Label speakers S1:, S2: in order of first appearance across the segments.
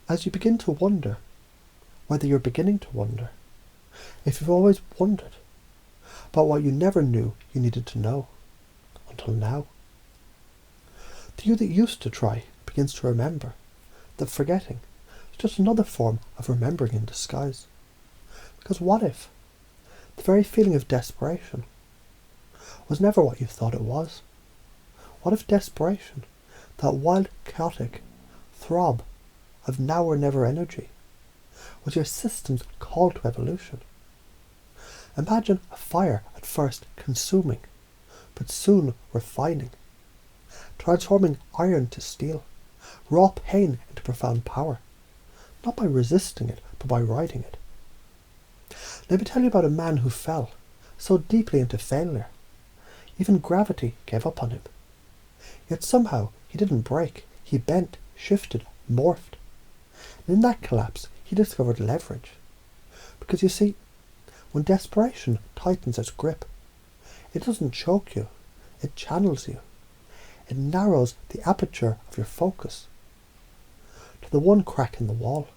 S1: As you begin to wonder whether you're beginning to wonder, if you've always wondered about what you never knew you needed to know until now. The you that used to try begins to remember that forgetting is just another form of remembering in disguise. Because what if the very feeling of desperation was never what you thought it was? What if desperation, that wild, chaotic throb of now or never energy, was your system's call to evolution? Imagine a fire at first consuming, but soon refining, transforming iron to steel, raw pain into profound power, not by resisting it, but by riding it. Let me tell you about a man who fell so deeply into failure, even gravity gave up on him. Yet somehow he didn't break, he bent, shifted, morphed. And in that collapse he discovered leverage. Because you see, when desperation tightens its grip, it doesn't choke you, it channels you. It narrows the aperture of your focus to the one crack in the wall,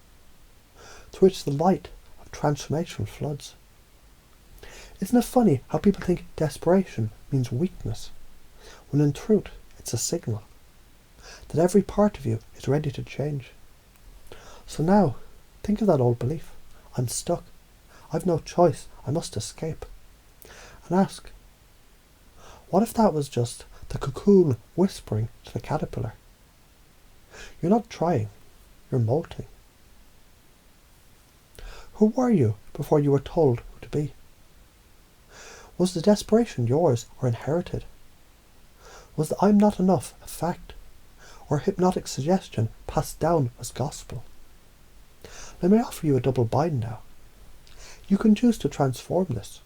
S1: through which the light of transformation floods. Isn't it funny how people think desperation means weakness, when in truth it's a signal that every part of you is ready to change? So now, think of that old belief, I'm stuck, I've no choice, I must escape. And ask, what if that was just the cocoon whispering to the caterpillar? You're not trying, you're molting. Who were you before you were told who to be? Was the desperation yours or inherited? Was the I'm not enough a fact, or hypnotic suggestion passed down as gospel? Let me offer you a double bind now. You can choose to transform this,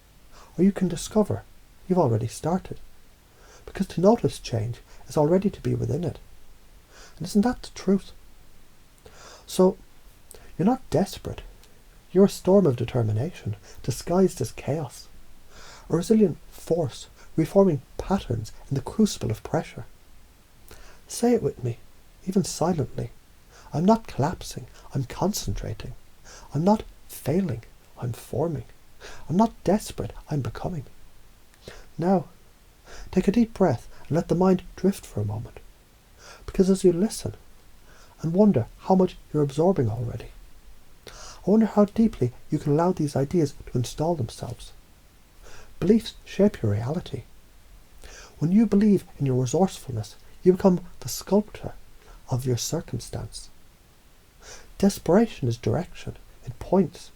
S1: or you can discover you've already started. Because to notice change is already to be within it. And isn't that the truth? So, you're not desperate. You're a storm of determination, disguised as chaos. A resilient force, reforming patterns in the crucible of pressure. Say it with me, even silently. I'm not collapsing, I'm concentrating. I'm not failing, I'm forming. I'm not desperate, I'm becoming. Now, take a deep breath and let the mind drift for a moment. Because as you listen and wonder how much you're absorbing already, I wonder how deeply you can allow these ideas to install themselves. Beliefs shape your reality. When you believe in your resourcefulness, you become the sculptor of your circumstance. Desperation is direction. It points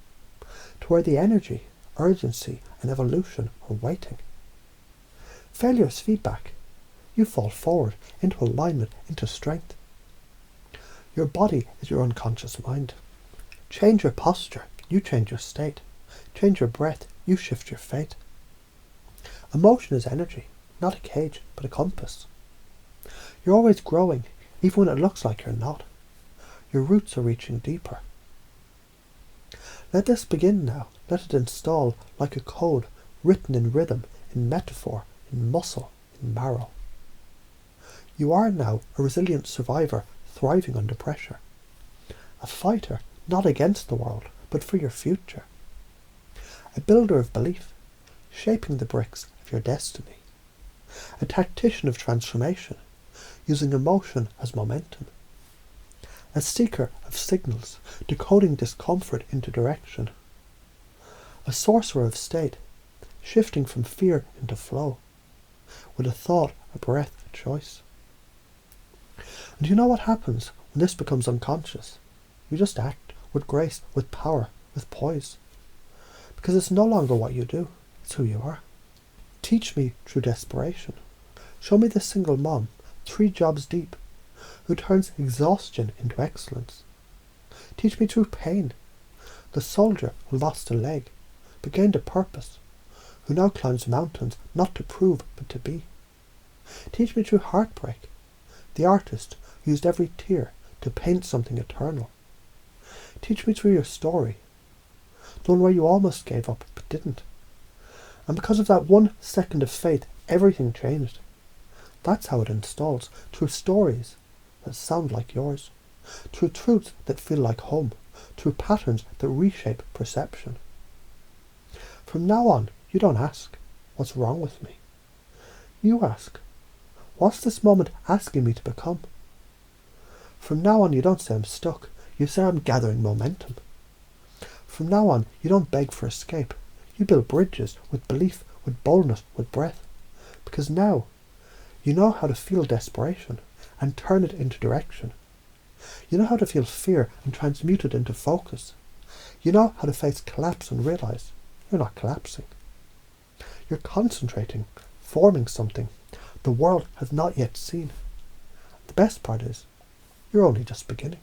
S1: to where the energy, urgency, and evolution are waiting. Failure is feedback. You fall forward, into alignment, into strength. Your body is your unconscious mind. Change your posture, you change your state. Change your breath, you shift your fate. Emotion is energy, not a cage, but a compass. You're always growing, even when it looks like you're not. Your roots are reaching deeper. Let this begin now. Let it install like a code, written in rhythm, in metaphor, in muscle, in marrow. You are now a resilient survivor, thriving under pressure. A fighter, not against the world, but for your future. A builder of belief, shaping the bricks of your destiny. A tactician of transformation, using emotion as momentum. A seeker of signals, decoding discomfort into direction. A sorcerer of state, shifting from fear into flow, with a thought, a breath, a choice. And you know what happens when this becomes unconscious? You just act with grace, with power, with poise. Because it's no longer what you do, it's who you are. Teach me through desperation. Show me the single mom, 3 jobs deep, who turns exhaustion into excellence. Teach me through pain, the soldier who lost a leg, but gained a purpose, who now climbs mountains not to prove but to be. Teach me through heartbreak, the artist who used every tear to paint something eternal. Teach me through your story, the one where you almost gave up but didn't. And because of that 1 second of faith, everything changed. That's how it installs, through stories that sound like yours, through truths that feel like home, through patterns that reshape perception. From now on, you don't ask, what's wrong with me? You ask, what's this moment asking me to become? From now on, you don't say I'm stuck, you say I'm gathering momentum. From now on, you don't beg for escape, you build bridges with belief, with boldness, with breath. Because now, you know how to feel desperation and turn it into direction. You know how to feel fear and transmute it into focus. You know how to face collapse and realize you're not collapsing. You're concentrating, forming something the world has not yet seen. The best part is, you're only just beginning.